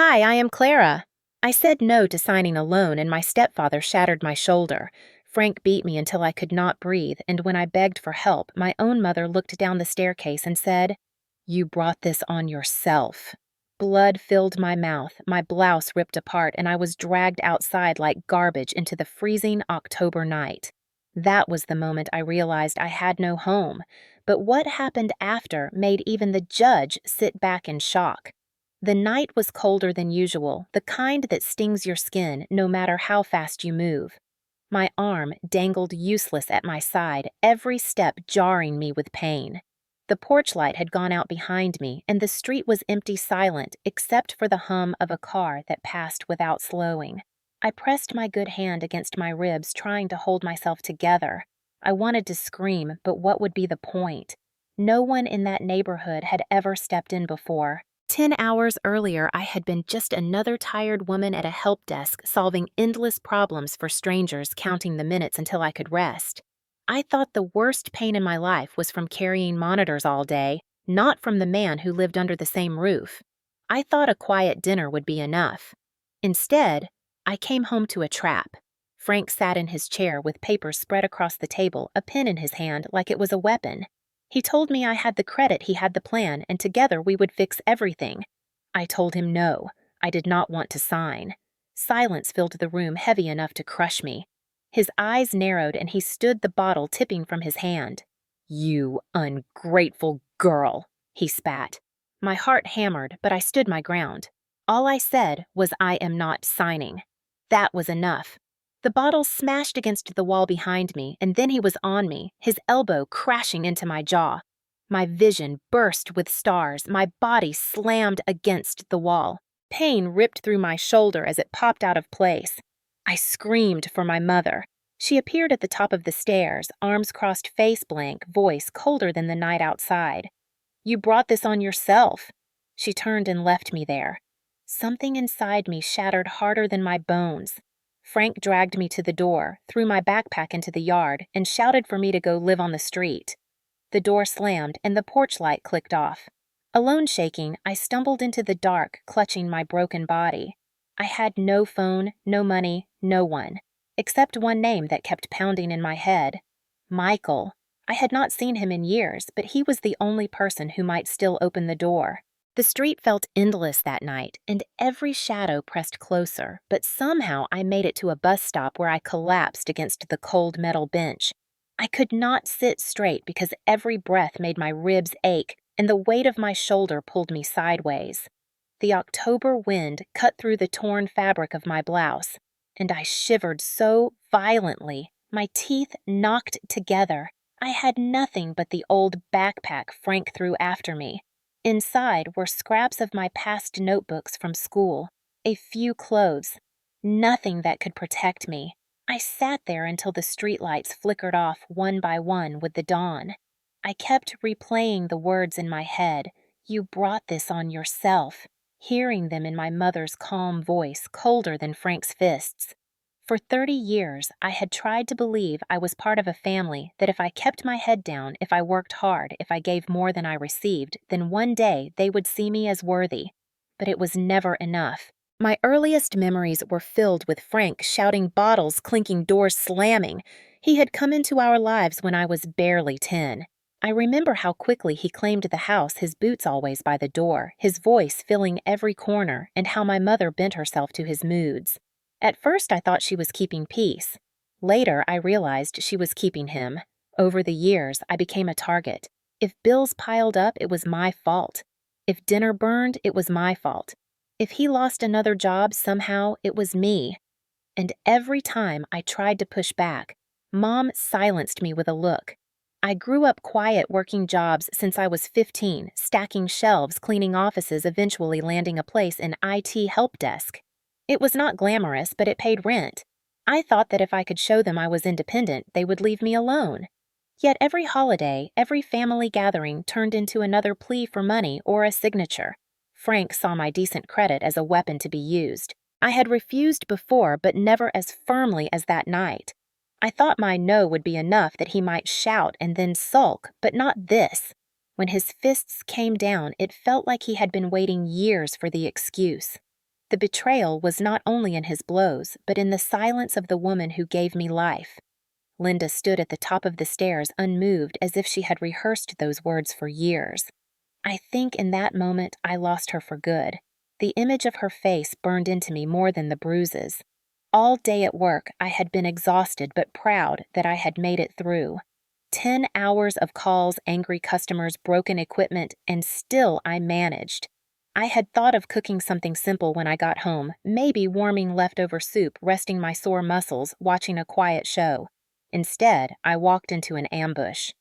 Hi, I am Clara. I said no to signing a loan, and my stepfather shattered my shoulder. Frank beat me until I could not breathe, and when I begged for help, my own mother looked down the staircase and said, "You brought this on yourself." Blood filled my mouth, my blouse ripped apart, and I was dragged outside like garbage into the freezing October night. That was the moment I realized I had no home. But what happened after made even the judge sit back in shock. The night was colder than usual, the kind that stings your skin no matter how fast you move. My arm dangled useless at my side, every step jarring me with pain. The porch light had gone out behind me, and the street was empty silent except for the hum of a car that passed without slowing. I pressed my good hand against my ribs, trying to hold myself together. I wanted to scream, but what would be the point? No one in that neighborhood had ever stepped in before. 10 hours earlier, I had been just another tired woman at a help desk solving endless problems for strangers, counting the minutes until I could rest. I thought the worst pain in my life was from carrying monitors all day, not from the man who lived under the same roof. I thought a quiet dinner would be enough. Instead, I came home to a trap. Frank sat in his chair with papers spread across the table, a pen in his hand like it was a weapon. He told me I had the credit, he had the plan, and together we would fix everything. I told him no, I did not want to sign. Silence filled the room heavy enough to crush me. His eyes narrowed and he stood the bottle tipping from his hand. "You ungrateful girl," he spat. My heart hammered, but I stood my ground. All I said was I am not signing. That was enough. The bottle smashed against the wall behind me, and then he was on me, his elbow crashing into my jaw. My vision burst with stars, my body slammed against the wall. Pain ripped through my shoulder as it popped out of place. I screamed for my mother. She appeared at the top of the stairs, arms crossed, face blank, voice colder than the night outside. "You brought this on yourself." She turned and left me there. Something inside me shattered harder than my bones. Frank dragged me to the door, threw my backpack into the yard, and shouted for me to go live on the street. The door slammed, and the porch light clicked off. Alone shaking, I stumbled into the dark, clutching my broken body. I had no phone, no money, no one, except one name that kept pounding in my head. Michael. I had not seen him in years, but he was the only person who might still open the door. The street felt endless that night, and every shadow pressed closer, but somehow I made it to a bus stop where I collapsed against the cold metal bench. I could not sit straight because every breath made my ribs ache, and the weight of my shoulder pulled me sideways. The October wind cut through the torn fabric of my blouse, and I shivered so violently, my teeth knocked together. I had nothing but the old backpack Frank threw after me. Inside were scraps of my past notebooks from school, a few clothes, nothing that could protect me. I sat there until the streetlights flickered off one by one with the dawn. I kept replaying the words in my head, "You brought this on yourself," hearing them in my mother's calm voice, colder than Frank's fists. For 30 years, I had tried to believe I was part of a family, that if I kept my head down, if I worked hard, if I gave more than I received, then one day they would see me as worthy. But it was never enough. My earliest memories were filled with Frank shouting, bottles clinking, doors slamming. He had come into our lives when I was barely 10. I remember how quickly he claimed the house, his boots always by the door, his voice filling every corner, and how my mother bent herself to his moods. At first, I thought she was keeping peace. Later, I realized she was keeping him. Over the years, I became a target. If bills piled up, it was my fault. If dinner burned, it was my fault. If he lost another job somehow, it was me. And every time I tried to push back, Mom silenced me with a look. I grew up quiet working jobs since I was 15, stacking shelves, cleaning offices, eventually landing a place in IT help desk. It was not glamorous, but it paid rent. I thought that if I could show them I was independent, they would leave me alone. Yet every holiday, every family gathering turned into another plea for money or a signature. Frank saw my decent credit as a weapon to be used. I had refused before, but never as firmly as that night. I thought my no would be enough, that he might shout and then sulk, but not this. When his fists came down, it felt like he had been waiting years for the excuse. The betrayal was not only in his blows, but in the silence of the woman who gave me life. Linda stood at the top of the stairs, unmoved, as if she had rehearsed those words for years. I think in that moment I lost her for good. The image of her face burned into me more than the bruises. All day at work, I had been exhausted but proud that I had made it through. 10 hours of calls, angry customers, broken equipment, and still I managed. I had thought of cooking something simple when I got home, maybe warming leftover soup, resting my sore muscles, watching a quiet show. Instead, I walked into an ambush.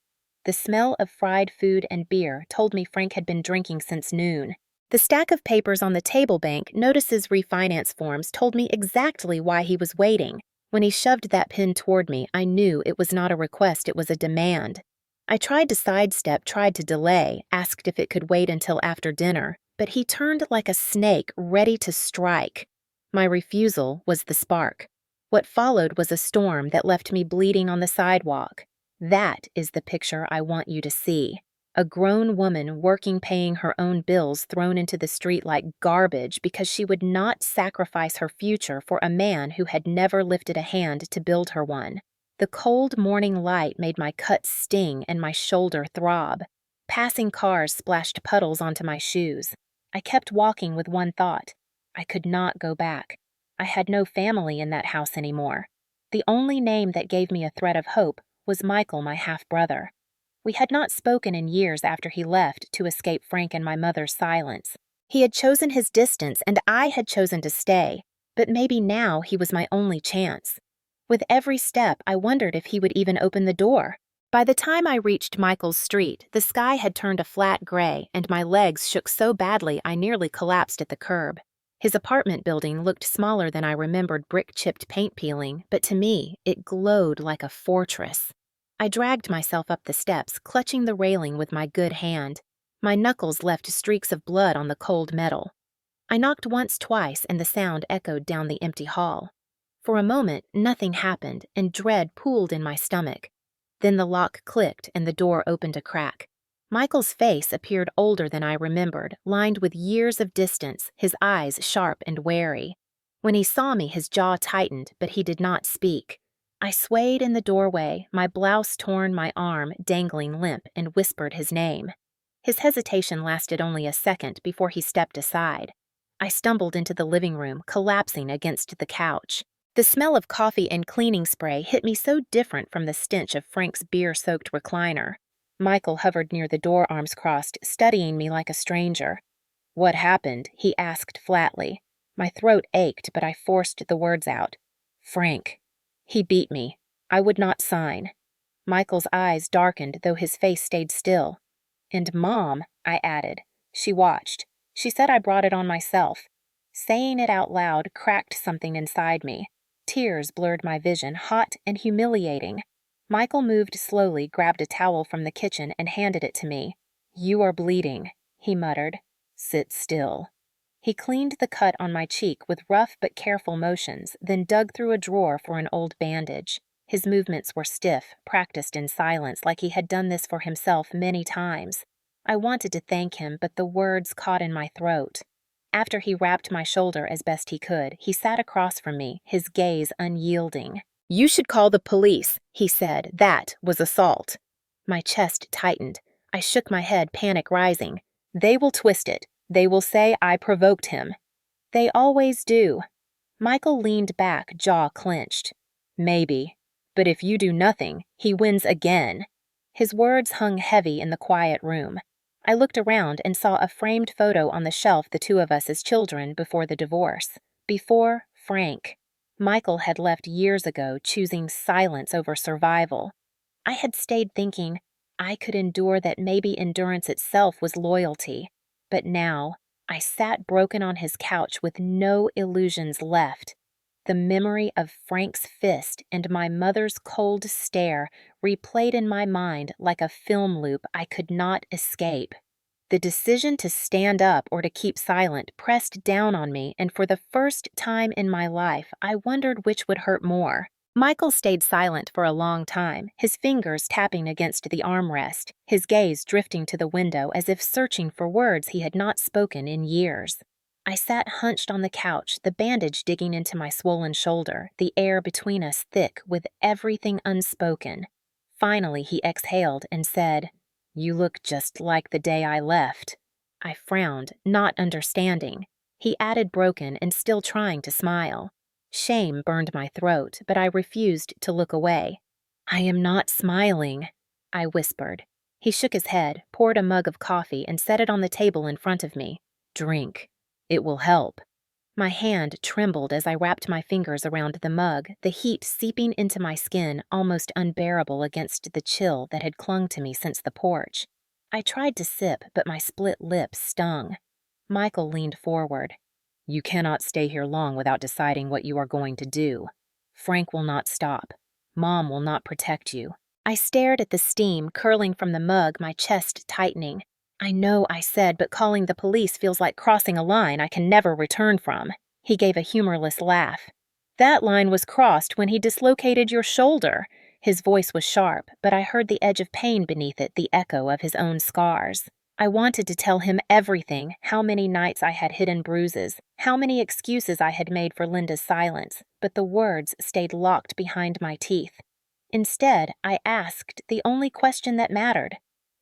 The smell of fried food and beer told me Frank had been drinking since noon. The stack of papers on the table bank, notices refinance forms, told me exactly why he was waiting. When he shoved that pen toward me, I knew it was not a request, it was a demand. I tried to sidestep, tried to delay, asked if it could wait until after dinner, but he turned like a snake, ready to strike. My refusal was the spark. What followed was a storm that left me bleeding on the sidewalk. That is the picture I want you to see. A grown woman working, paying her own bills, thrown into the street like garbage because she would not sacrifice her future for a man who had never lifted a hand to build her one. The cold morning light made my cut sting and my shoulder throb. Passing cars splashed puddles onto my shoes. I kept walking with one thought. I could not go back. I had no family in that house anymore. The only name that gave me a thread of hope was Michael, my half-brother. We had not spoken in years after he left to escape Frank and my mother's silence. He had chosen his distance and I had chosen to stay, but maybe now he was my only chance. With every step, I wondered if he would even open the door. By the time I reached Michael's street, the sky had turned a flat gray and my legs shook so badly I nearly collapsed at the curb. His apartment building looked smaller than I remembered brick-chipped paint peeling, but to me, it glowed like a fortress. I dragged myself up the steps, clutching the railing with my good hand. My knuckles left streaks of blood on the cold metal. I knocked once, twice, and the sound echoed down the empty hall. For a moment, nothing happened, and dread pooled in my stomach. Then the lock clicked and the door opened a crack. Michael's face appeared older than I remembered, lined with years of distance, his eyes sharp and wary. When he saw me, his jaw tightened, but he did not speak. I swayed in the doorway, my blouse torn, my arm dangling limp, and whispered his name. His hesitation lasted only a second before he stepped aside. I stumbled into the living room, collapsing against the couch. The smell of coffee and cleaning spray hit me so different from the stench of Frank's beer-soaked recliner. Michael hovered near the door, arms crossed, studying me like a stranger. "What happened?" he asked flatly. My throat ached, but I forced the words out. "Frank. He beat me. I would not sign." Michael's eyes darkened, though his face stayed still. "And Mom," I added. She watched. She said I brought it on myself. Saying it out loud cracked something inside me. Tears blurred my vision, hot and humiliating. Michael moved slowly, grabbed a towel from the kitchen, and handed it to me. "You are bleeding," he muttered. "Sit still." He cleaned the cut on my cheek with rough but careful motions, then dug through a drawer for an old bandage. His movements were stiff, practiced in silence, like he had done this for himself many times. I wanted to thank him, but the words caught in my throat. After he wrapped my shoulder as best he could, he sat across from me, his gaze unyielding. "You should call the police," he said. "That was assault." My chest tightened. I shook my head, panic rising. "They will twist it. They will say I provoked him." "They always do." Michael leaned back, jaw clenched. "Maybe. But if you do nothing, he wins again." His words hung heavy in the quiet room. I looked around and saw a framed photo on the shelf, the two of us as children before the divorce. Before Frank. Michael had left years ago, choosing silence over survival. I had stayed thinking I could endure that, maybe endurance itself was loyalty. But now, I sat broken on his couch with no illusions left. The memory of Frank's fist and my mother's cold stare replayed in my mind like a film loop I could not escape. The decision to stand up or to keep silent pressed down on me, and for the first time in my life, I wondered which would hurt more. Michael stayed silent for a long time, his fingers tapping against the armrest, his gaze drifting to the window as if searching for words he had not spoken in years. I sat hunched on the couch, the bandage digging into my swollen shoulder, the air between us thick with everything unspoken. Finally, he exhaled and said, "You look just like the day I left." I frowned, not understanding. He added, broken and still trying to smile. Shame burned my throat, but I refused to look away. "I am not smiling," I whispered. He shook his head, poured a mug of coffee, and set it on the table in front of me. "Drink. It will help." My hand trembled as I wrapped my fingers around the mug, the heat seeping into my skin, almost unbearable against the chill that had clung to me since the porch. I tried to sip, but my split lips stung. Michael leaned forward. "You cannot stay here long without deciding what you are going to do. Frank will not stop. Mom will not protect you." I stared at the steam curling from the mug, my chest tightening. "I know," I said, "but calling the police feels like crossing a line I can never return from." He gave a humorless laugh. "That line was crossed when he dislocated your shoulder." His voice was sharp, but I heard the edge of pain beneath it, the echo of his own scars. I wanted to tell him everything, how many nights I had hidden bruises, how many excuses I had made for Linda's silence, but the words stayed locked behind my teeth. Instead, I asked the only question that mattered.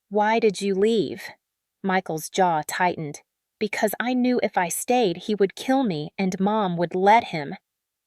"Why did you leave?" Michael's jaw tightened. "Because I knew if I stayed, he would kill me and Mom would let him."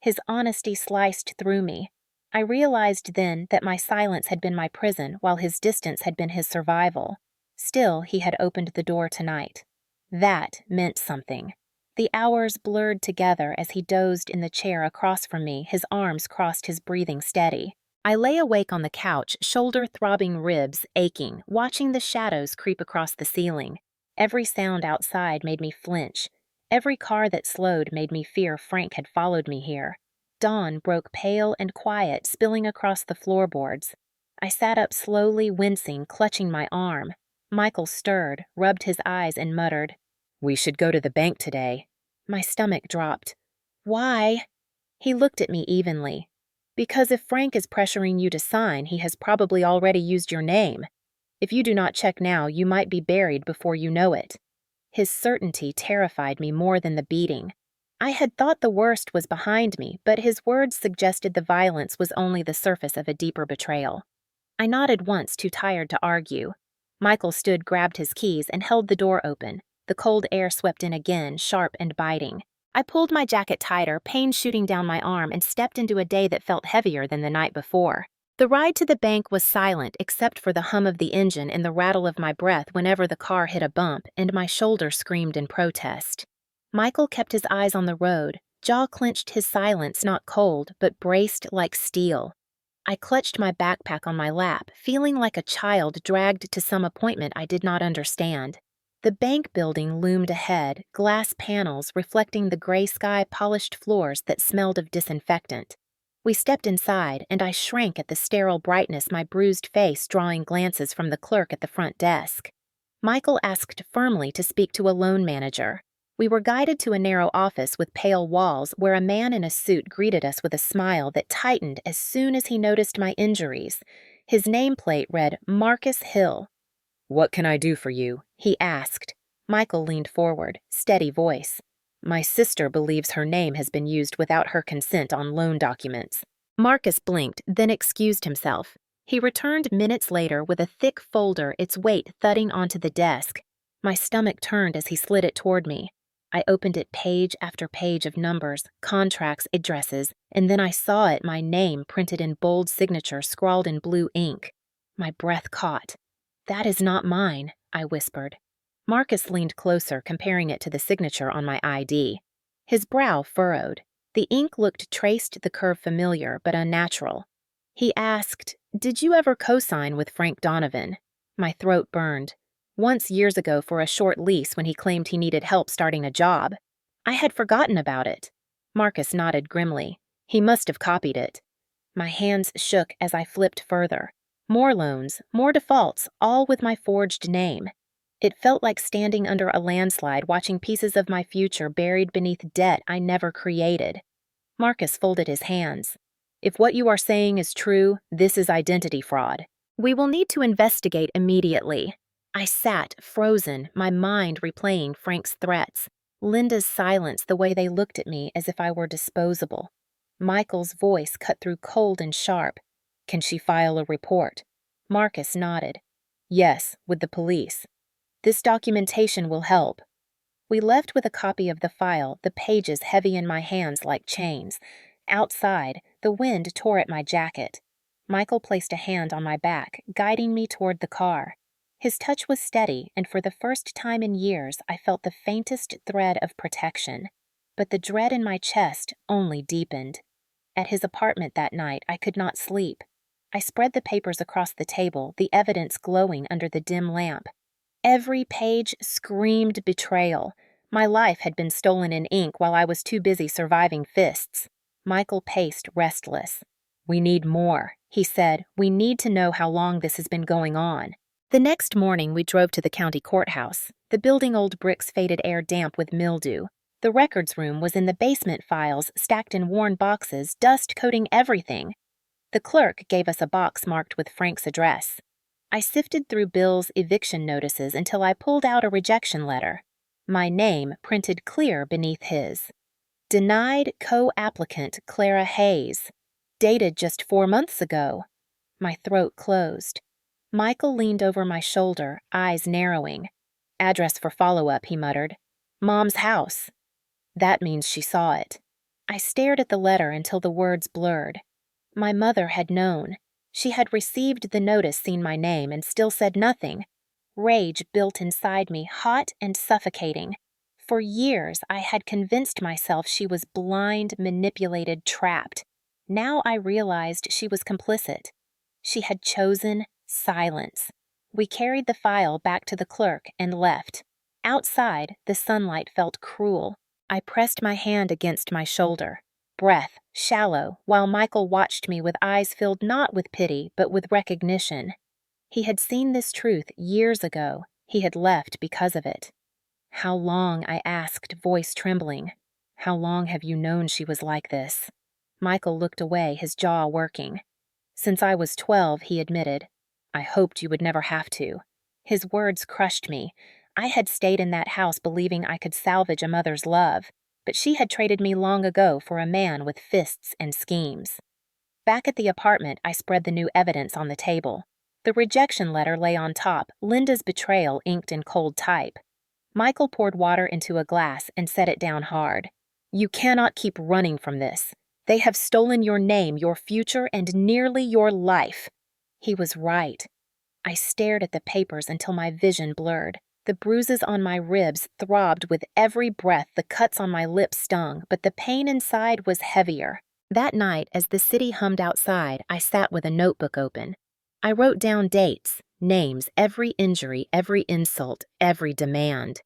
His honesty sliced through me. I realized then that my silence had been my prison while his distance had been his survival. Still, he had opened the door tonight. That meant something. The hours blurred together as he dozed in the chair across from me, his arms crossed, his breathing steady. I lay awake on the couch, shoulder-throbbing ribs aching, watching the shadows creep across the ceiling. Every sound outside made me flinch. Every car that slowed made me fear Frank had followed me here. Dawn broke pale and quiet, spilling across the floorboards. I sat up slowly, wincing, clutching my arm. Michael stirred, rubbed his eyes, and muttered, "We should go to the bank today." My stomach dropped. "Why?" He looked at me evenly. "Because if Frank is pressuring you to sign, he has probably already used your name. If you do not check now, you might be buried before you know it." His certainty terrified me more than the beating. I had thought the worst was behind me, but his words suggested the violence was only the surface of a deeper betrayal. I nodded once, too tired to argue. Michael stood, grabbed his keys, and held the door open. The cold air swept in again, sharp and biting. I pulled my jacket tighter, pain shooting down my arm, and stepped into a day that felt heavier than the night before. The ride to the bank was silent except for the hum of the engine and the rattle of my breath whenever the car hit a bump, and my shoulder screamed in protest. Michael kept his eyes on the road, jaw clenched, his silence not cold, but braced like steel. I clutched my backpack on my lap, feeling like a child dragged to some appointment I did not understand. The bank building loomed ahead, glass panels reflecting the gray sky, polished floors that smelled of disinfectant. We stepped inside, and I shrank at the sterile brightness, my bruised face drawing glances from the clerk at the front desk. Michael asked firmly to speak to a loan manager. We were guided to a narrow office with pale walls where a man in a suit greeted us with a smile that tightened as soon as he noticed my injuries. His nameplate read Marcus Hill. "What can I do for you?" he asked. Michael leaned forward, steady voice. "My sister believes her name has been used without her consent on loan documents." Marcus blinked, then excused himself. He returned minutes later with a thick folder, its weight thudding onto the desk. My stomach turned as he slid it toward me. I opened it, page after page of numbers, contracts, addresses, and then I saw it, my name printed in bold signature scrawled in blue ink. My breath caught. "That is not mine," I whispered. Marcus leaned closer, comparing it to the signature on my ID. His brow furrowed. The ink looked traced, the curve familiar, but unnatural. He asked, "Did you ever co-sign with Frank Donovan?" My throat burned. Once years ago for a short lease when he claimed he needed help starting a job. I had forgotten about it. Marcus nodded grimly. He must have copied it. My hands shook as I flipped further. More loans, more defaults, all with my forged name. It felt like standing under a landslide, watching pieces of my future buried beneath debt I never created. Marcus folded his hands. "If what you are saying is true, this is identity fraud. We will need to investigate immediately." I sat, frozen, my mind replaying Frank's threats. Linda's silence, the way they looked at me as if I were disposable. Michael's voice cut through cold and sharp. Can she file a report? Marcus nodded. Yes, with the police. This documentation will help. We left with a copy of the file, the pages heavy in my hands like chains. Outside, the wind tore at my jacket. Michael placed a hand on my back, guiding me toward the car. His touch was steady, and for the first time in years, I felt the faintest thread of protection. But the dread in my chest only deepened. At his apartment that night, I could not sleep. I spread the papers across the table, the evidence glowing under the dim lamp. Every page screamed betrayal. My life had been stolen in ink while I was too busy surviving fists. Michael paced restless. We need more, he said. We need to know how long this has been going on. The next morning we drove to the county courthouse. The building old bricks faded air damp with mildew. The records room was in the basement, files stacked in worn boxes, dust coating everything. The clerk gave us a box marked with Frank's address. I sifted through Bill's eviction notices until I pulled out a rejection letter. My name printed clear beneath his. Denied co-applicant Clara Hayes. Dated just 4 months ago. My throat closed. Michael leaned over my shoulder, eyes narrowing. Address for follow-up, he muttered. Mom's house. That means she saw it. I stared at the letter until the words blurred. My mother had known. She had received the notice, seen my name, and still said nothing. Rage built inside me, hot and suffocating. For years, I had convinced myself she was blind, manipulated, trapped. Now I realized she was complicit. She had chosen silence. We carried the file back to the clerk and left. Outside, the sunlight felt cruel. I pressed my hand against my shoulder. Breath, shallow, while Michael watched me with eyes filled not with pity, but with recognition. He had seen this truth years ago. He had left because of it. How long, I asked, voice trembling. How long have you known she was like this? Michael looked away, his jaw working. Since I was 12, he admitted. I hoped you would never have to. His words crushed me. I had stayed in that house believing I could salvage a mother's love. But she had traded me long ago for a man with fists and schemes. Back at the apartment, I spread the new evidence on the table. The rejection letter lay on top, Linda's betrayal inked in cold type. Michael poured water into a glass and set it down hard. You cannot keep running from this. They have stolen your name, your future, and nearly your life. He was right. I stared at the papers until my vision blurred. The bruises on my ribs throbbed with every breath, the cuts on my lips stung, but the pain inside was heavier. That night, as the city hummed outside, I sat with a notebook open. I wrote down dates, names, every injury, every insult, every demand.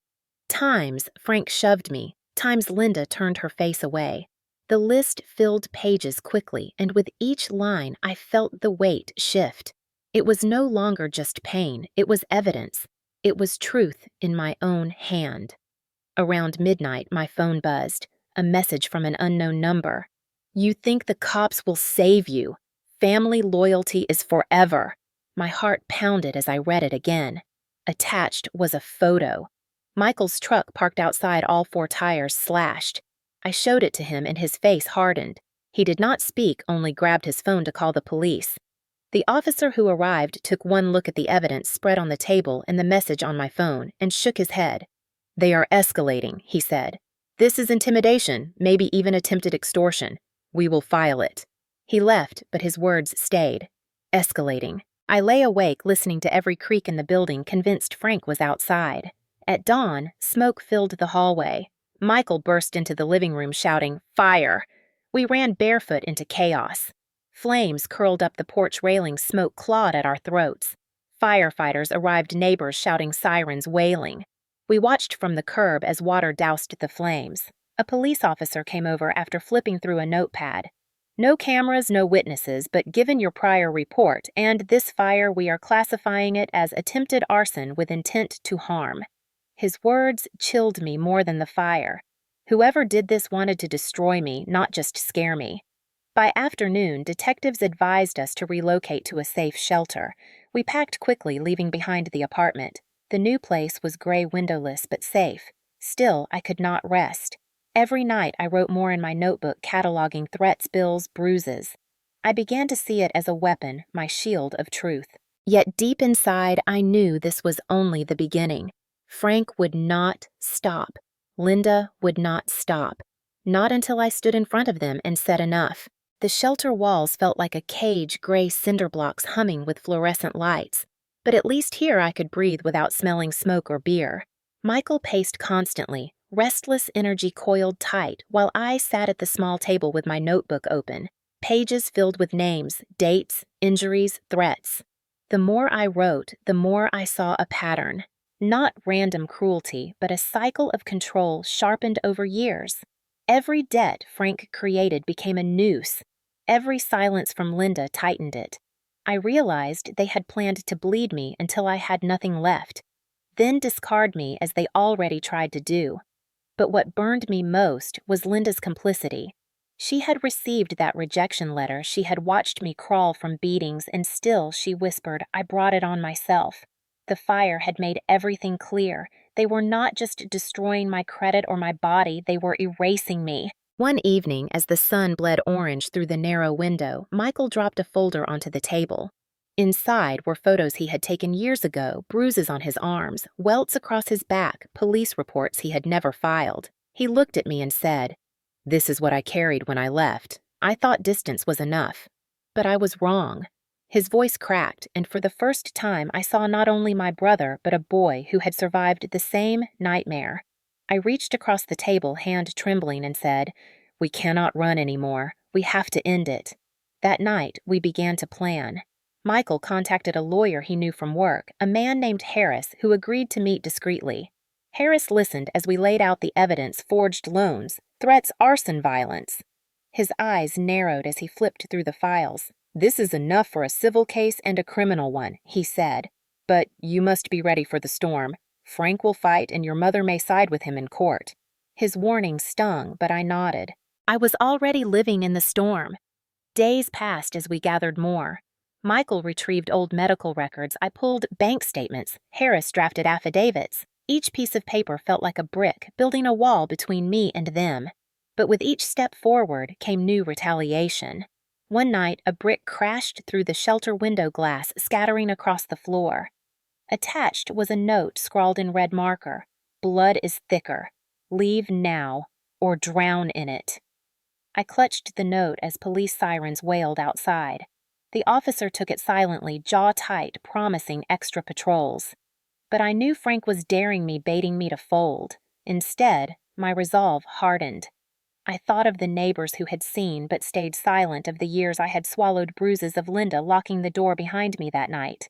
Times Frank shoved me, times Linda turned her face away. The list filled pages quickly, and with each line I felt the weight shift. It was no longer just pain, it was evidence. It was truth in my own hand. Around midnight, my phone buzzed. A message from an unknown number. You think the cops will save you. Family loyalty is forever. My heart pounded as I read it again. Attached was a photo. Michael's truck parked outside, all 4 tires slashed. I showed it to him and his face hardened. He did not speak, only grabbed his phone to call the police. The officer who arrived took one look at the evidence spread on the table and the message on my phone and shook his head. They are escalating, he said. This is intimidation, maybe even attempted extortion. We will file it. He left, but his words stayed. Escalating. I lay awake listening to every creak in the building, convinced Frank was outside. At dawn, smoke filled the hallway. Michael burst into the living room shouting, "Fire!" We ran barefoot into chaos. Flames curled up the porch railing, smoke clawed at our throats. Firefighters arrived, neighbors shouting, sirens wailing. We watched from the curb as water doused the flames. A police officer came over after flipping through a notepad. No cameras, no witnesses, but given your prior report and this fire, we are classifying it as attempted arson with intent to harm. His words chilled me more than the fire. Whoever did this wanted to destroy me, not just scare me. By afternoon, detectives advised us to relocate to a safe shelter. We packed quickly, leaving behind the apartment. The new place was gray windowless but safe. Still, I could not rest. Every night I wrote more in my notebook cataloging threats, bills, bruises. I began to see it as a weapon, my shield of truth. Yet deep inside, I knew this was only the beginning. Frank would not stop. Linda would not stop. Not until I stood in front of them and said enough. The shelter walls felt like a cage, gray cinder blocks humming with fluorescent lights. But at least here I could breathe without smelling smoke or beer. Michael paced constantly, restless energy coiled tight, while I sat at the small table with my notebook open, pages filled with names, dates, injuries, threats. The more I wrote, the more I saw a pattern. Not random cruelty, but a cycle of control sharpened over years. Every debt Frank created became a noose. Every silence from Linda tightened it. I realized they had planned to bleed me until I had nothing left, then discard me as they already tried to do. But what burned me most was Linda's complicity. She had received that rejection letter, she had watched me crawl from beatings, and still, she whispered, I brought it on myself. The fire had made everything clear. They were not just destroying my credit or my body, they were erasing me. One evening, as the sun bled orange through the narrow window, Michael dropped a folder onto the table. Inside were photos he had taken years ago, bruises on his arms, welts across his back, police reports he had never filed. He looked at me and said, This is what I carried when I left. I thought distance was enough. But I was wrong. His voice cracked, and for the first time I saw not only my brother, but a boy who had survived the same nightmare. I reached across the table, hand trembling, and said, We cannot run anymore. We have to end it. That night, we began to plan. Michael contacted a lawyer he knew from work, a man named Harris, who agreed to meet discreetly. Harris listened as we laid out the evidence: forged loans, threats, arson, violence. His eyes narrowed as he flipped through the files. This is enough for a civil case and a criminal one, he said. But you must be ready for the storm. Frank will fight and your mother may side with him in court. His warning stung, but I nodded. I was already living in the storm. Days passed as we gathered more. Michael retrieved old medical records. I pulled bank statements. Harris drafted affidavits. Each piece of paper felt like a brick, building a wall between me and them. But with each step forward came new retaliation. One night, a brick crashed through the shelter window glass, scattering across the floor. Attached was a note scrawled in red marker. Blood is thicker. Leave now, or drown in it. I clutched the note as police sirens wailed outside. The officer took it silently, jaw tight, promising extra patrols. But I knew Frank was daring me, baiting me to fold. Instead, my resolve hardened. I thought of the neighbors who had seen but stayed silent, of the years I had swallowed bruises, of Linda locking the door behind me that night.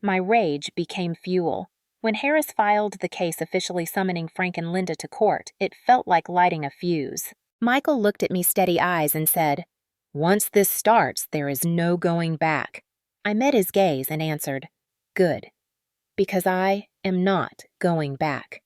My rage became fuel. When Harris filed the case officially summoning Frank and Linda to court, it felt like lighting a fuse. Michael looked at me steady eyes and said, Once this starts, there is no going back. I met his gaze and answered, Good, because I am not going back.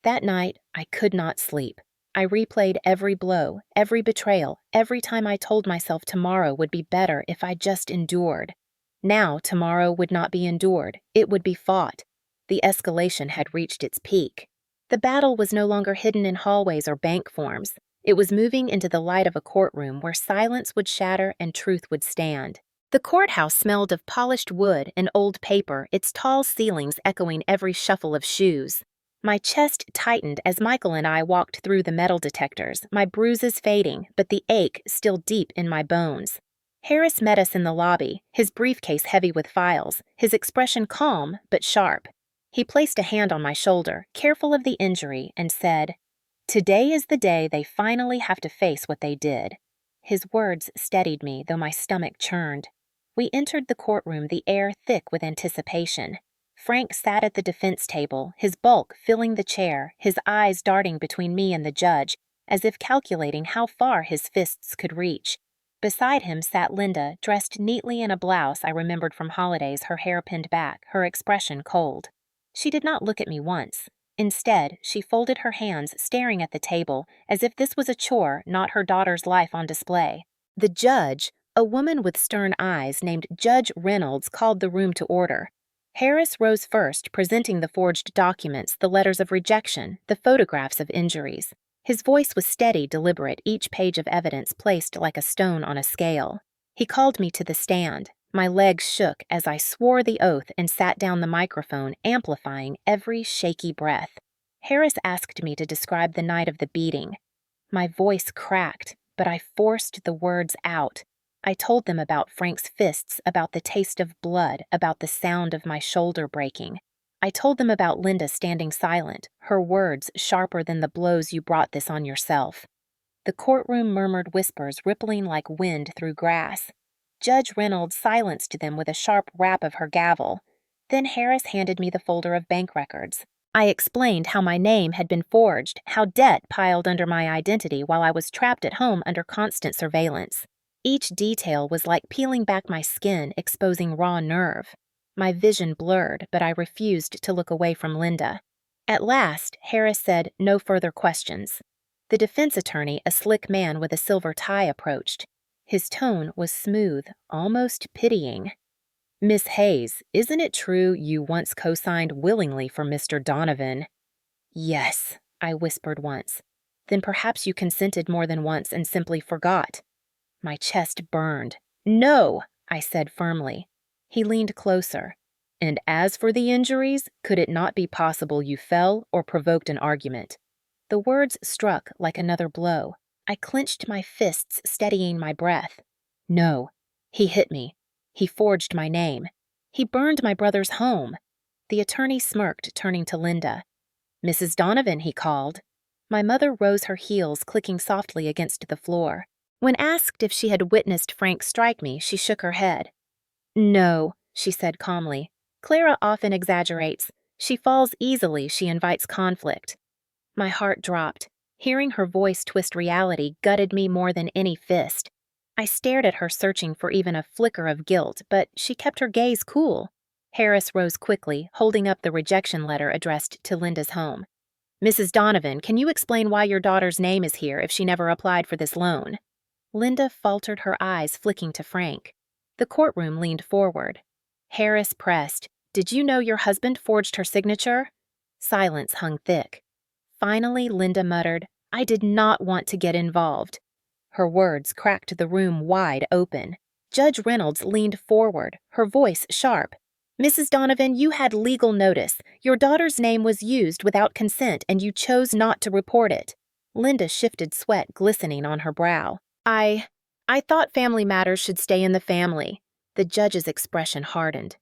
That night, I could not sleep. I replayed every blow, every betrayal, every time I told myself tomorrow would be better if I just endured. Now tomorrow would not be endured, it would be fought. The escalation had reached its peak. The battle was no longer hidden in hallways or bank forms. It was moving into the light of a courtroom where silence would shatter and truth would stand. The courthouse smelled of polished wood and old paper, its tall ceilings echoing every shuffle of shoes. My chest tightened as Michael and I walked through the metal detectors, my bruises fading, but the ache still deep in my bones. Harris met us in the lobby, his briefcase heavy with files, his expression calm but sharp. He placed a hand on my shoulder, careful of the injury, and said, Today is the day they finally have to face what they did. His words steadied me, though my stomach churned. We entered the courtroom, the air thick with anticipation. Frank sat at the defense table, his bulk filling the chair, his eyes darting between me and the judge, as if calculating how far his fists could reach. Beside him sat Linda, dressed neatly in a blouse I remembered from holidays, her hair pinned back, her expression cold. She did not look at me once. Instead, she folded her hands, staring at the table, as if this was a chore, not her daughter's life on display. The judge, a woman with stern eyes named Judge Reynolds, called the room to order. Harris rose first, presenting the forged documents, the letters of rejection, the photographs of injuries. His voice was steady, deliberate, each page of evidence placed like a stone on a scale. He called me to the stand. My legs shook as I swore the oath and sat down the microphone, amplifying every shaky breath. Harris asked me to describe the night of the beating. My voice cracked, but I forced the words out. I told them about Frank's fists, about the taste of blood, about the sound of my shoulder breaking. I told them about Linda standing silent, her words sharper than the blows you brought this on yourself. The courtroom murmured whispers rippling like wind through grass. Judge Reynolds silenced them with a sharp rap of her gavel. Then Harris handed me the folder of bank records. I explained how my name had been forged, how debt piled under my identity while I was trapped at home under constant surveillance. Each detail was like peeling back my skin, exposing raw nerve. My vision blurred, but I refused to look away from Linda. At last, Harris said, "No further questions." The defense attorney, a slick man with a silver tie, approached. His tone was smooth, almost pitying. "Miss Hayes, isn't it true you once co-signed willingly for Mr. Donovan?" "Yes," I whispered once. "Then perhaps you consented more than once and simply forgot." My chest burned. "No," I said firmly. He leaned closer. "And as for the injuries, could it not be possible you fell or provoked an argument?" The words struck like another blow. I clenched my fists, steadying my breath. "No. He hit me. He forged my name. He burned my brother's home." The attorney smirked, turning to Linda. "Mrs. Donovan," he called. My mother rose her heels, clicking softly against the floor. When asked if she had witnessed Frank strike me, she shook her head. "No," she said calmly. "Clara often exaggerates. She falls easily, she invites conflict." My heart dropped. Hearing her voice twist reality gutted me more than any fist. I stared at her, searching for even a flicker of guilt, but she kept her gaze cool. Harris rose quickly, holding up the rejection letter addressed to Linda's home. "Mrs. Donovan, can you explain why your daughter's name is here if she never applied for this loan?" Linda faltered, her eyes flicking to Frank. The courtroom leaned forward. Harris pressed. "Did you know your husband forged her signature?" Silence hung thick. Finally, Linda muttered, "I did not want to get involved." Her words cracked the room wide open. Judge Reynolds leaned forward, her voice sharp. "Mrs. Donovan, you had legal notice. Your daughter's name was used without consent, and you chose not to report it." Linda shifted, sweat glistening on her brow. I thought family matters should stay in the family." The judge's expression hardened.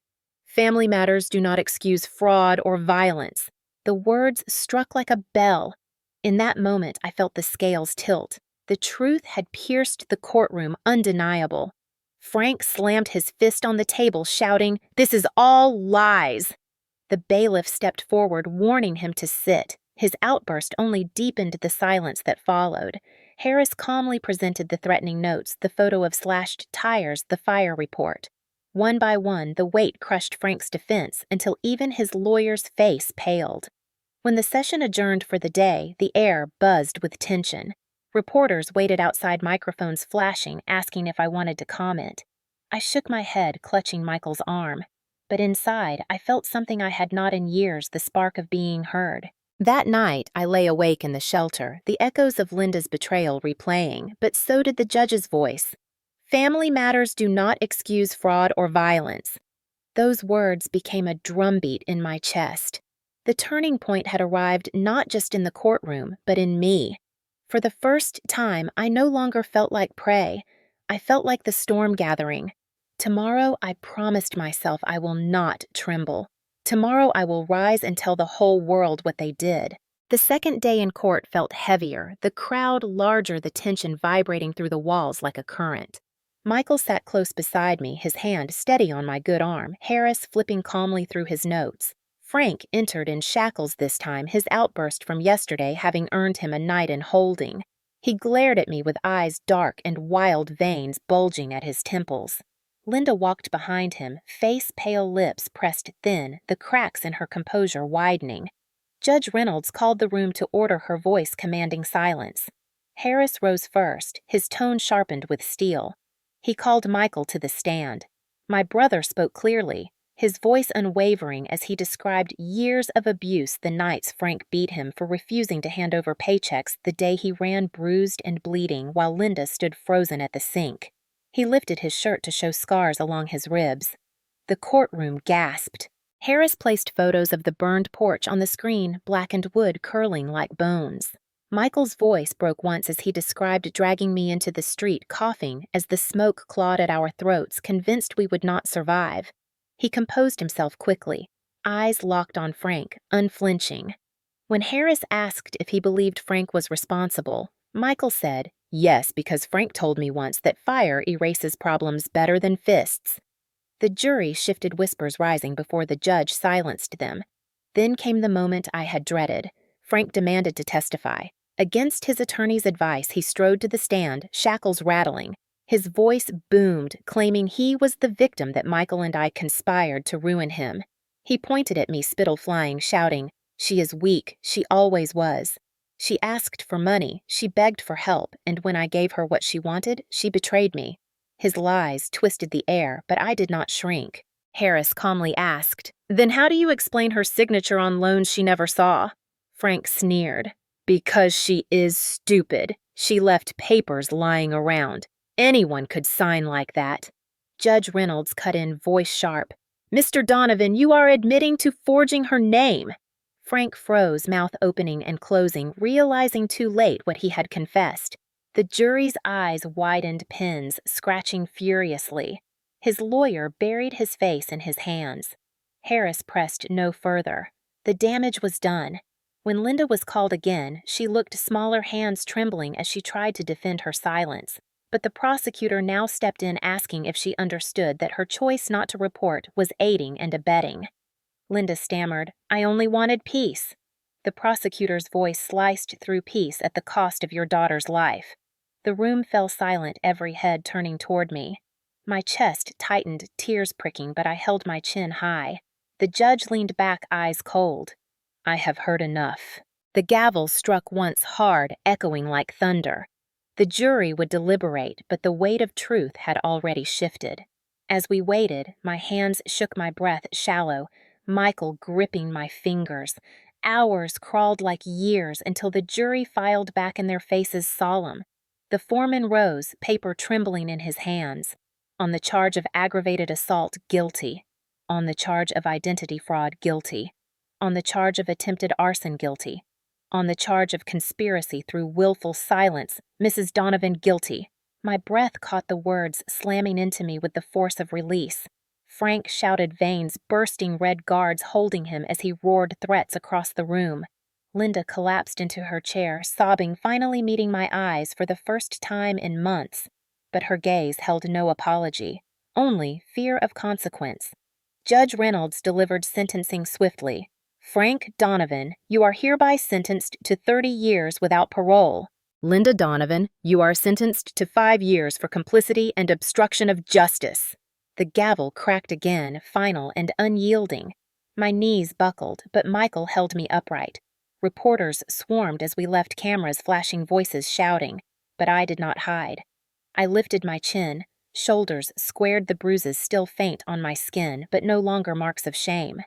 "Family matters do not excuse fraud or violence." The words struck like a bell. In that moment, I felt the scales tilt. The truth had pierced the courtroom, undeniable. Frank slammed his fist on the table, shouting, "This is all lies!" The bailiff stepped forward, warning him to sit. His outburst only deepened the silence that followed. Harris calmly presented the threatening notes, the photo of slashed tires, the fire report. One by one, the weight crushed Frank's defense until even his lawyer's face paled. When the session adjourned for the day, the air buzzed with tension. Reporters waited outside, microphones flashing, asking if I wanted to comment. I shook my head, clutching Michael's arm. But inside, I felt something I had not in years, the spark of being heard. That night, I lay awake in the shelter, the echoes of Linda's betrayal replaying, but so did the judge's voice. "Family matters do not excuse fraud or violence." Those words became a drumbeat in my chest. The turning point had arrived not just in the courtroom, but in me. For the first time, I no longer felt like prey. I felt like the storm gathering. Tomorrow, I promised myself I will not tremble. Tomorrow, I will rise and tell the whole world what they did. The second day in court felt heavier, the crowd larger, the tension vibrating through the walls like a current. Michael sat close beside me, his hand steady on my good arm, Harris flipping calmly through his notes. Frank entered in shackles this time, his outburst from yesterday having earned him a night in holding. He glared at me with eyes dark and wild veins bulging at his temples. Linda walked behind him, face pale, lips pressed thin, the cracks in her composure widening. Judge Reynolds called the room to order, her voice commanding silence. Harris rose first, his tone sharpened with steel. He called Michael to the stand. My brother spoke clearly. his voice unwavering as he described years of abuse the nights Frank beat him for refusing to hand over paychecks the day he ran bruised and bleeding while Linda stood frozen at the sink. He lifted his shirt to show scars along his ribs. The courtroom gasped. Harris placed photos of the burned porch on the screen, blackened wood curling like bones. Michael's voice broke once as he described dragging me into the street coughing as the smoke clawed at our throats, convinced we would not survive. He composed himself quickly, eyes locked on Frank, unflinching. When Harris asked if he believed Frank was responsible, Michael said, "Yes, because Frank told me once that fire erases problems better than fists." The jury shifted, whispers rising before the judge silenced them. Then came the moment I had dreaded. Frank demanded to testify. Against his attorney's advice, he strode to the stand, shackles rattling. His voice boomed, claiming he was the victim that Michael and I conspired to ruin him. He pointed at me, spittle flying, shouting, "She is weak. She always was. She asked for money. She begged for help, and when I gave her what she wanted, she betrayed me." His lies twisted the air, but I did not shrink. Harris calmly asked, "Then how do you explain her signature on loans she never saw?" Frank sneered, "Because she is stupid. She left papers lying around. Anyone could sign like that." Judge Reynolds cut in, voice sharp, "Mr. Donovan, you are admitting to forging her name." Frank froze, mouth opening and closing, realizing too late what he had confessed. The jury's eyes widened pins, scratching furiously. His lawyer buried his face in his hands. Harris pressed no further. The damage was done. When Linda was called again, she looked smaller, hands trembling as she tried to defend her silence. But the prosecutor now stepped in, asking if she understood that her choice not to report was aiding and abetting. Linda stammered, "I only wanted peace." The prosecutor's voice sliced through, "Peace at the cost of your daughter's life." The room fell silent, every head turning toward me. My chest tightened, tears pricking, but I held my chin high. The judge leaned back, eyes cold. "I have heard enough." The gavel struck once hard, echoing like thunder. The jury would deliberate, but the weight of truth had already shifted. As we waited, my hands shook, my breath shallow, Michael gripping my fingers. Hours crawled like years until the jury filed back in their faces solemn. The foreman rose, paper trembling in his hands. On the charge of aggravated assault, guilty. On the charge of identity fraud, guilty. On the charge of attempted arson, guilty. On the charge of conspiracy through willful silence, Mrs. Donovan, guilty. My breath caught the words slamming into me with the force of release. Frank shouted, veins bursting, red guards holding him as he roared threats across the room. Linda collapsed into her chair, sobbing, finally meeting my eyes for the first time in months. But her gaze held no apology, only fear of consequence. Judge Reynolds delivered sentencing swiftly. "Frank Donovan, you are hereby sentenced to 30 years without parole. Linda Donovan, you are sentenced to 5 years for complicity and obstruction of justice." The gavel cracked again, final and unyielding. My knees buckled, but Michael held me upright. Reporters swarmed as we left, cameras flashing, voices shouting, but I did not hide. I lifted my chin, shoulders squared, the bruises still faint on my skin, but no longer marks of shame.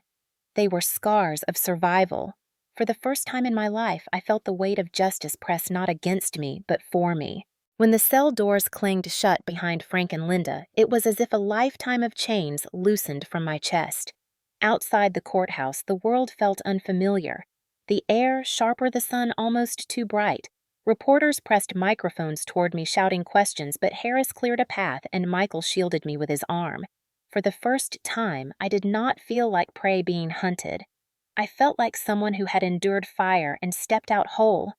They were scars of survival. For the first time in my life, I felt the weight of justice press not against me, but for me. When the cell doors clanged shut behind Frank and Linda, it was as if a lifetime of chains loosened from my chest. Outside the courthouse, the world felt unfamiliar. The air, sharper, the sun almost too bright. Reporters pressed microphones toward me, shouting questions, but Harris cleared a path and Michael shielded me with his arm. For the first time, I did not feel like prey being hunted. I felt like someone who had endured fire and stepped out whole.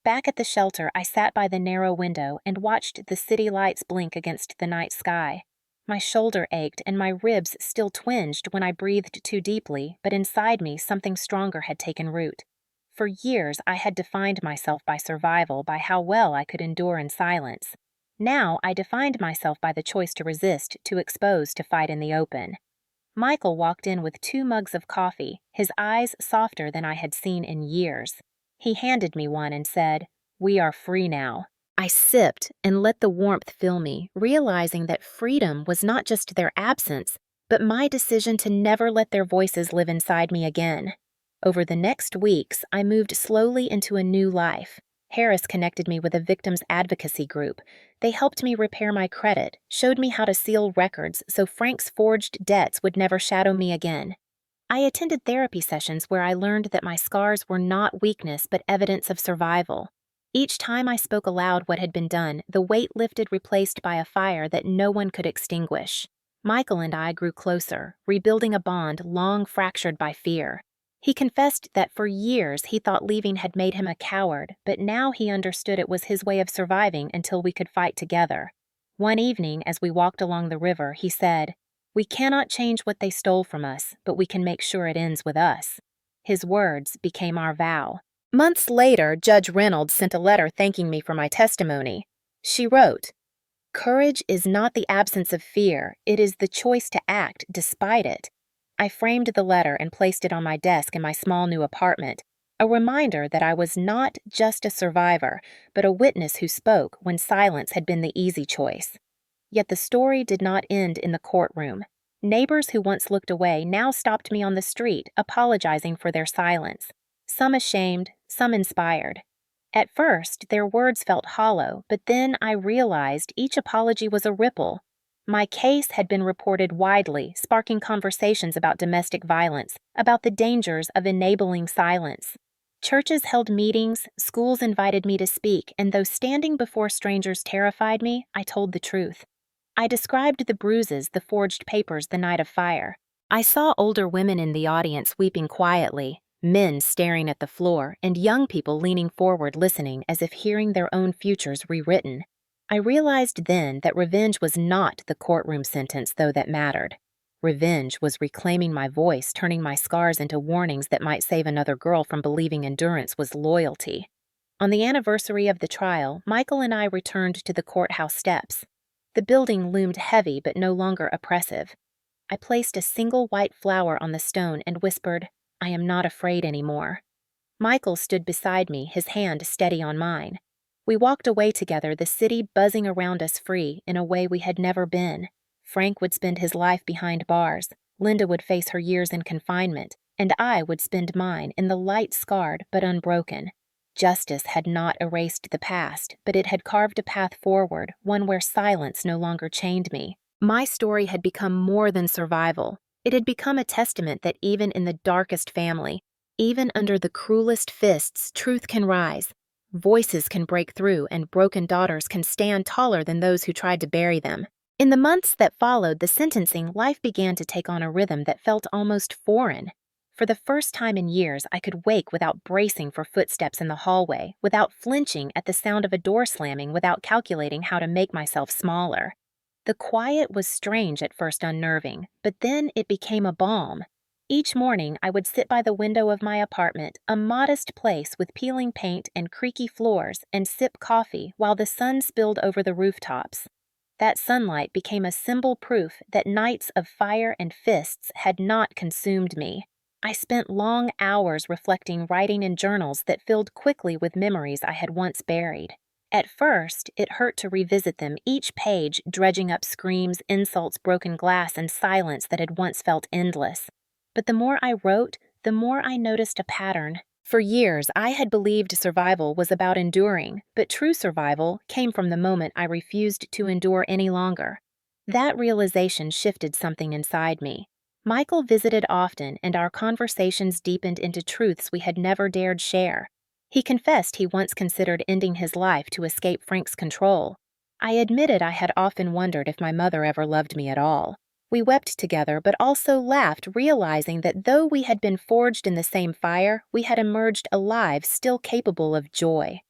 Back at the shelter, I sat by the narrow window and watched the city lights blink against the night sky. My shoulder ached and my ribs still twinged when I breathed too deeply, but inside me something stronger had taken root. For years, I had defined myself by survival, by how well I could endure in silence. Now, I defined myself by the choice to resist, to expose, to fight in the open. Michael walked in with 2 mugs of coffee, his eyes softer than I had seen in years. He handed me one and said, "We are free now." I sipped and let the warmth fill me, realizing that freedom was not just their absence, but my decision to never let their voices live inside me again. Over the next weeks, I moved slowly into a new life. Harris connected me with a victims advocacy group. They helped me repair my credit, showed me how to seal records so Frank's forged debts would never shadow me again. I attended therapy sessions where I learned that my scars were not weakness but evidence of survival. Each time I spoke aloud what had been done, the weight lifted, replaced by a fire that no one could extinguish. Michael and I grew closer, rebuilding a bond long fractured by fear. He confessed that for years he thought leaving had made him a coward, but now he understood it was his way of surviving until we could fight together. One evening, as we walked along the river, he said, "We cannot change what they stole from us, but we can make sure it ends with us." His words became our vow. Months later, Judge Reynolds sent a letter thanking me for my testimony. She wrote, "Courage is not the absence of fear, it is the choice to act despite it." I framed the letter and placed it on my desk in my small new apartment, a reminder that I was not just a survivor, but a witness who spoke when silence had been the easy choice. Yet the story did not end in the courtroom. Neighbors who once looked away now stopped me on the street, apologizing for their silence. Some ashamed, some inspired. At first, their words felt hollow, but then I realized each apology was a ripple. My case had been reported widely, sparking conversations about domestic violence, about the dangers of enabling silence. Churches held meetings, schools invited me to speak, and though standing before strangers terrified me, I told the truth. I described the bruises, the forged papers, the night of fire. I saw older women in the audience weeping quietly, men staring at the floor, and young people leaning forward listening as if hearing their own futures rewritten. I realized then that revenge was not the courtroom sentence, though, that mattered. Revenge was reclaiming my voice, turning my scars into warnings that might save another girl from believing endurance was loyalty. On the anniversary of the trial, Michael and I returned to the courthouse steps. The building loomed heavy but no longer oppressive. I placed a single white flower on the stone and whispered, "I am not afraid anymore." Michael stood beside me, his hand steady on mine. We walked away together, the city buzzing around us free in a way we had never been. Frank would spend his life behind bars, Linda would face her years in confinement, and I would spend mine in the light scarred but unbroken. Justice had not erased the past, but it had carved a path forward, one where silence no longer chained me. My story had become more than survival. It had become a testament that even in the darkest family, even under the cruelest fists, truth can rise. Voices can break through, and broken daughters can stand taller than those who tried to bury them. In the months that followed the sentencing, life began to take on a rhythm that felt almost foreign. For the first time in years, I could wake without bracing for footsteps in the hallway, without flinching at the sound of a door slamming, without calculating how to make myself smaller. The quiet was strange at first, unnerving, but then it became a balm. Each morning, I would sit by the window of my apartment, a modest place with peeling paint and creaky floors, and sip coffee while the sun spilled over the rooftops. That sunlight became a symbol proof that nights of fire and fists had not consumed me. I spent long hours reflecting, writing in journals that filled quickly with memories I had once buried. At first, it hurt to revisit them, each page dredging up screams, insults, broken glass, and silence that had once felt endless. But the more I wrote, the more I noticed a pattern. For years, I had believed survival was about enduring, but true survival came from the moment I refused to endure any longer. That realization shifted something inside me. Michael visited often, and our conversations deepened into truths we had never dared share. He confessed he once considered ending his life to escape Frank's control. I admitted I had often wondered if my mother ever loved me at all. We wept together, but also laughed, realizing that though we had been forged in the same fire, we had emerged alive, still capable of joy.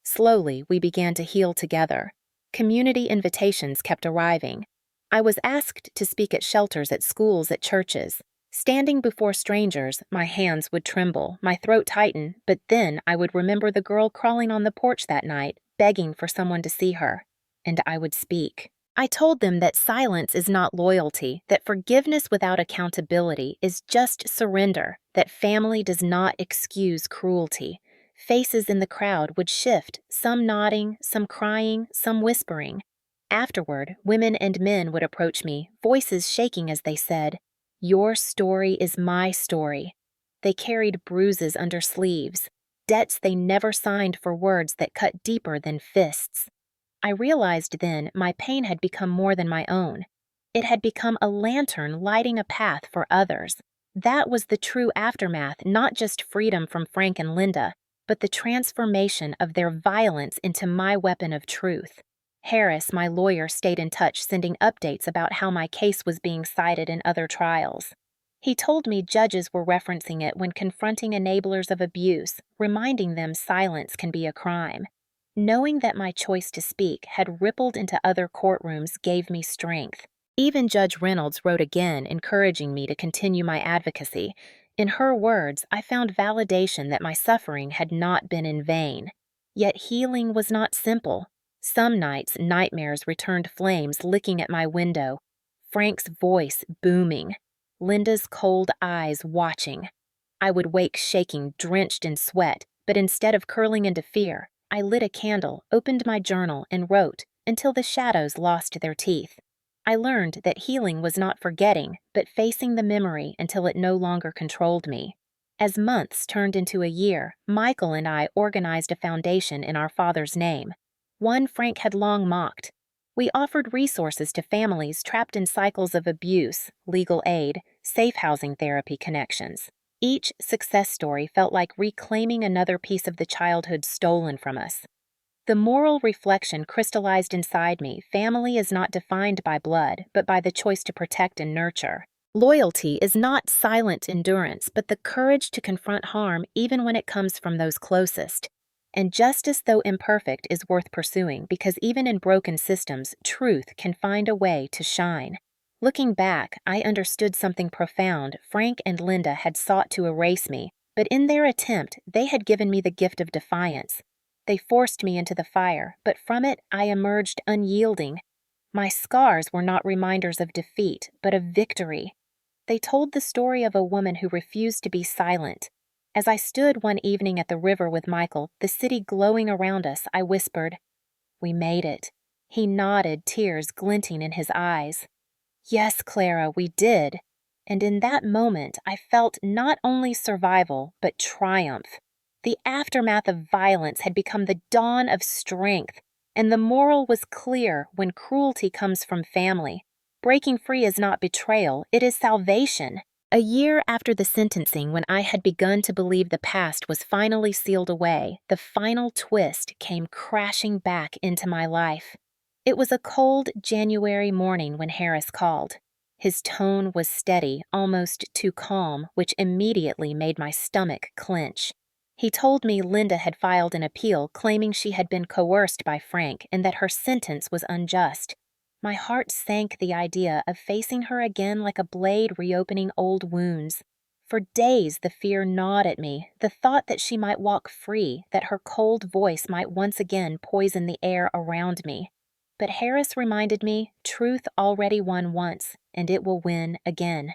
Slowly, we began to heal together. Community invitations kept arriving. I was asked to speak at shelters, at schools, at churches. Standing before strangers, my hands would tremble, my throat tighten, but then I would remember the girl crawling on the porch that night, begging for someone to see her. And I would speak. I told them that silence is not loyalty, that forgiveness without accountability is just surrender, that family does not excuse cruelty. Faces in the crowd would shift, some nodding, some crying, some whispering. Afterward, women and men would approach me, voices shaking as they said, "Your story is my story." They carried bruises under sleeves, debts they never signed for words that cut deeper than fists. I realized then my pain had become more than my own. It had become a lantern lighting a path for others. That was the true aftermath, not just freedom from Frank and Linda, but the transformation of their violence into my weapon of truth. Harris, my lawyer, stayed in touch, sending updates about how my case was being cited in other trials. He told me judges were referencing it when confronting enablers of abuse, reminding them silence can be a crime. Knowing that my choice to speak had rippled into other courtrooms gave me strength. Even Judge Reynolds wrote again, encouraging me to continue my advocacy. In her words, I found validation that my suffering had not been in vain. Yet healing was not simple. Some nights, nightmares returned, flames licking at my window, Frank's voice booming, Linda's cold eyes watching. I would wake shaking, drenched in sweat, but instead of curling into fear, I lit a candle, opened my journal, and wrote until the shadows lost their teeth. I learned that healing was not forgetting, but facing the memory until it no longer controlled me. As months turned into a year, Michael and I organized a foundation in our father's name, one Frank had long mocked. We offered resources to families trapped in cycles of abuse, legal aid, safe housing therapy connections. Each success story felt like reclaiming another piece of the childhood stolen from us. The moral reflection crystallized inside me: family is not defined by blood, but by the choice to protect and nurture. Loyalty is not silent endurance, but the courage to confront harm even when it comes from those closest. And justice, though imperfect, is worth pursuing because even in broken systems, truth can find a way to shine. Looking back, I understood something profound. Frank and Linda had sought to erase me, but in their attempt, they had given me the gift of defiance. They forced me into the fire, but from it I emerged unyielding. My scars were not reminders of defeat, but of victory. They told the story of a woman who refused to be silent. As I stood one evening at the river with Michael, the city glowing around us, I whispered, "We made it." He nodded, tears glinting in his eyes. "Yes, Clara, we did." And in that moment, I felt not only survival, but triumph. The aftermath of violence had become the dawn of strength, and the moral was clear: when cruelty comes from family, breaking free is not betrayal, it is salvation. A year after the sentencing, when I had begun to believe the past was finally sealed away, the final twist came crashing back into my life. It was a cold January morning when Harris called. His tone was steady, almost too calm, which immediately made my stomach clench. He told me Linda had filed an appeal claiming she had been coerced by Frank and that her sentence was unjust. My heart sank the idea of facing her again like a blade reopening old wounds. For days the fear gnawed at me, the thought that she might walk free, that her cold voice might once again poison the air around me. But Harris reminded me, truth already won once, and it will win again.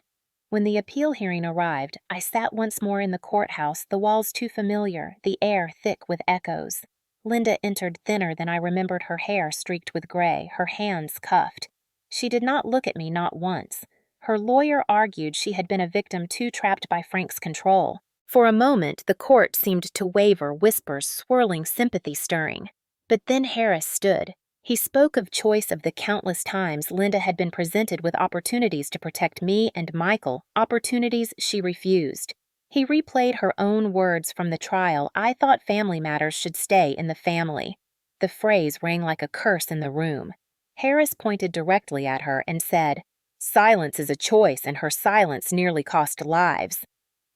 When the appeal hearing arrived, I sat once more in the courthouse, the walls too familiar, the air thick with echoes. Linda entered thinner than I remembered, her hair streaked with gray, her hands cuffed. She did not look at me, not once. Her lawyer argued she had been a victim too trapped by Frank's control. For a moment, the court seemed to waver, whispers swirling, sympathy stirring. But then Harris stood. He spoke of choice, of the countless times Linda had been presented with opportunities to protect me and Michael, opportunities she refused. He replayed her own words from the trial: "I thought family matters should stay in the family." The phrase rang like a curse in the room. Harris pointed directly at her and said, "Silence is a choice, and her silence nearly cost lives."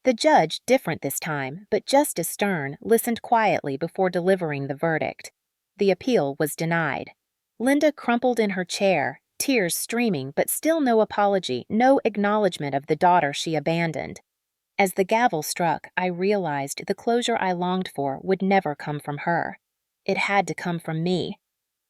The judge, different this time, but just as stern, listened quietly before delivering the verdict. The appeal was denied. Linda crumpled in her chair, tears streaming, but still no apology, no acknowledgement of the daughter she abandoned. As the gavel struck, I realized the closure I longed for would never come from her. It had to come from me.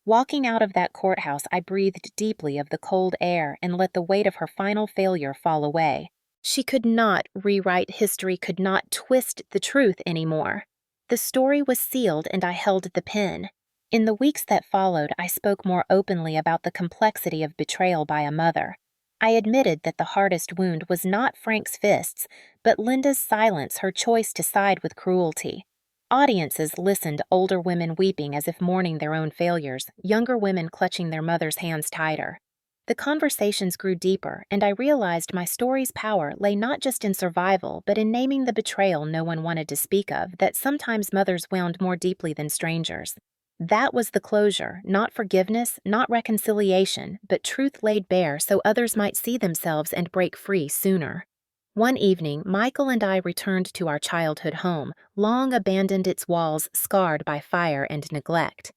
Walking out of that courthouse, I breathed deeply of the cold air and let the weight of her final failure fall away. She could not rewrite history, could not twist the truth anymore. The story was sealed, and I held the pen. In the weeks that followed, I spoke more openly about the complexity of betrayal by a mother. I admitted that the hardest wound was not Frank's fists, but Linda's silence, her choice to side with cruelty. Audiences listened, older women weeping as if mourning their own failures, younger women clutching their mother's hands tighter. The conversations grew deeper, and I realized my story's power lay not just in survival, but in naming the betrayal no one wanted to speak of, that sometimes mothers wound more deeply than strangers. That was the closure, not forgiveness, not reconciliation, but truth laid bare so others might see themselves and break free sooner. One evening, Michael and I returned to our childhood home, long abandoned, its walls scarred by fire and neglect.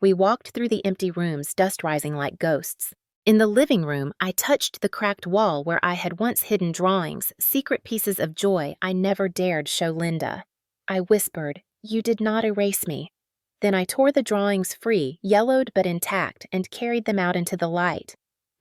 We walked through the empty rooms, dust rising like ghosts. In the living room, I touched the cracked wall where I had once hidden drawings, secret pieces of joy I never dared show Linda. I whispered, "You did not erase me." Then I tore the drawings free, yellowed but intact, and carried them out into the light.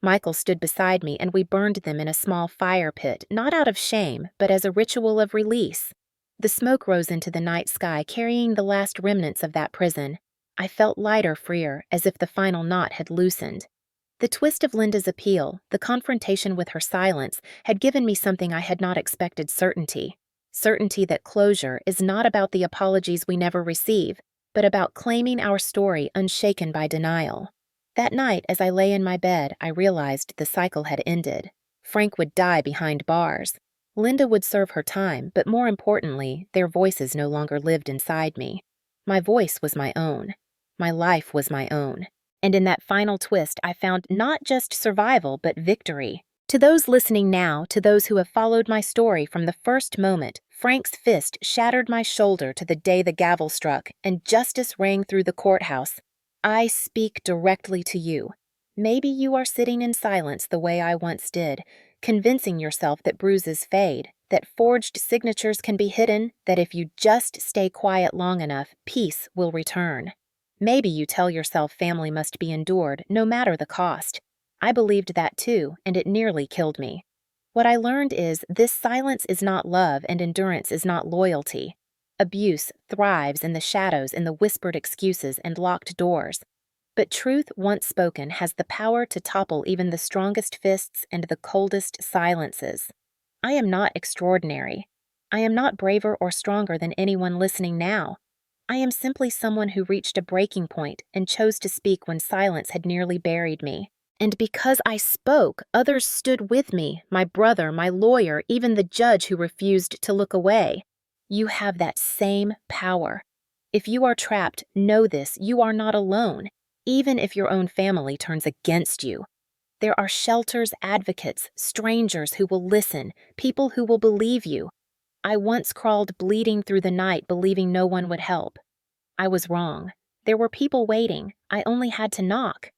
Michael stood beside me, and we burned them in a small fire pit, not out of shame, but as a ritual of release. The smoke rose into the night sky, carrying the last remnants of that prison. I felt lighter, freer, as if the final knot had loosened. The twist of Linda's appeal, the confrontation with her silence, had given me something I had not expected: certainty. Certainty that closure is not about the apologies we never receive, but about claiming our story unshaken by denial. That night, as I lay in my bed, I realized the cycle had ended. Frank would die behind bars. Linda would serve her time, but more importantly, their voices no longer lived inside me. My voice was my own. My life was my own. And in that final twist, I found not just survival, but victory. To those listening now, to those who have followed my story from the first moment, Frank's fist shattered my shoulder to the day the gavel struck, and justice rang through the courthouse. I speak directly to you. Maybe you are sitting in silence the way I once did, convincing yourself that bruises fade, that forged signatures can be hidden, that if you just stay quiet long enough, peace will return. Maybe you tell yourself family must be endured, no matter the cost. I believed that too, and it nearly killed me. What I learned is this: silence is not love, and endurance is not loyalty. Abuse thrives in the shadows, in the whispered excuses and locked doors. But truth, once spoken, has the power to topple even the strongest fists and the coldest silences. I am not extraordinary. I am not braver or stronger than anyone listening now. I am simply someone who reached a breaking point and chose to speak when silence had nearly buried me. And because I spoke, others stood with me: my brother, my lawyer, even the judge who refused to look away. You have that same power. If you are trapped, know this: you are not alone, even if your own family turns against you. There are shelters, advocates, strangers who will listen, people who will believe you. I once crawled bleeding through the night, believing no one would help. I was wrong. There were people waiting. I only had to knock.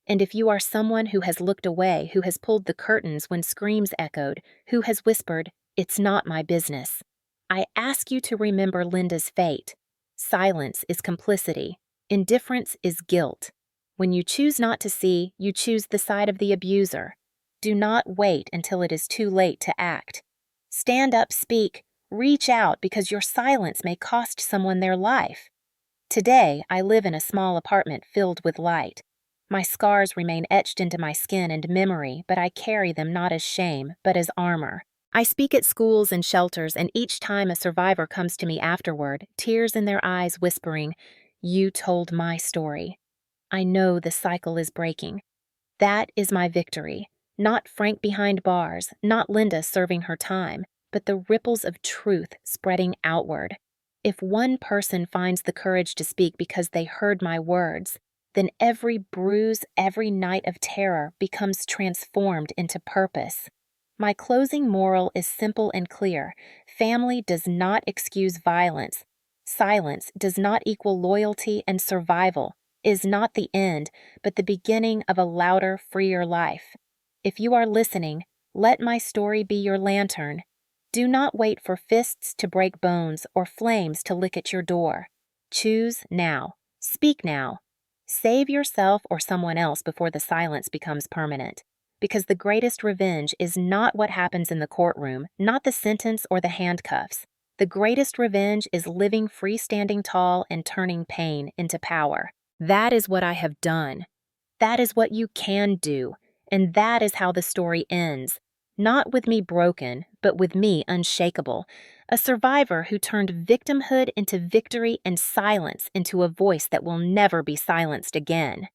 And if you are someone who has looked away, who has pulled the curtains when screams echoed, who has whispered, "It's not my business," I ask you to remember Linda's fate. Silence is complicity. Indifference is guilt. When you choose not to see, you choose the side of the abuser. Do not wait until it is too late to act. Stand up, speak, reach out, because your silence may cost someone their life. Today, I live in a small apartment filled with light. My scars remain etched into my skin and memory, but I carry them not as shame, but as armor. I speak at schools and shelters, and each time a survivor comes to me afterward, tears in their eyes, whispering, "You told my story." I know the cycle is breaking. That is my victory. Not Frank behind bars, not Linda serving her time, but the ripples of truth spreading outward. If one person finds the courage to speak because they heard my words, then every bruise, every night of terror becomes transformed into purpose. My closing moral is simple and clear. Family does not excuse violence. Silence does not equal loyalty, and survival is not the end, but the beginning of a louder, freer life. If you are listening, let my story be your lantern. Do not wait for fists to break bones or flames to lick at your door. Choose now. Speak now. Save yourself or someone else before the silence becomes permanent. Because the greatest revenge is not what happens in the courtroom, not the sentence or the handcuffs. The greatest revenge is living free, standing tall, and turning pain into power. That is what I have done. That is what you can do. And that is how the story ends. Not with me broken, but with me unshakable. A survivor who turned victimhood into victory and silence into a voice that will never be silenced again.